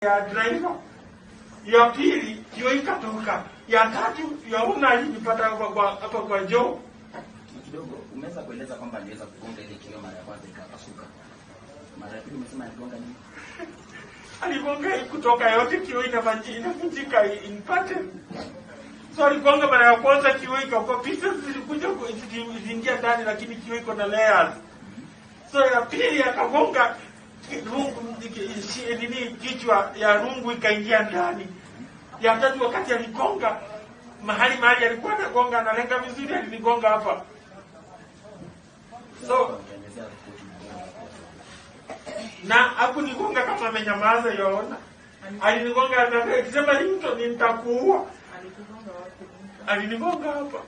ya driver. Ya pili kioo ikatoka. Ya tatu ya una alinipata hapa kwa Joe. Kidogo umeweza kueleza kwamba aliweza kugonga ile kioo mara ya kwanza ikapasuka. Mara ya pili umesema aligonga nini? Aligonga kutoka yote kioo inavunjika in pattern. So aligonga mara ya kwanza kioo ikakuwa pieces zilikuja kuingia ndani, lakini kioo iko na layers. So ya pili akagonga rungu kichwa ya rungu ikaingia ndani. Ya tatu wakati aligonga mahali alikuwa anagonga analenga vizuri, alinigonga hapa. So na hapo nigonga kama amenyamaza yaona. Alinigonga akisema Ringtone nitakuua. Alinigonga hapa.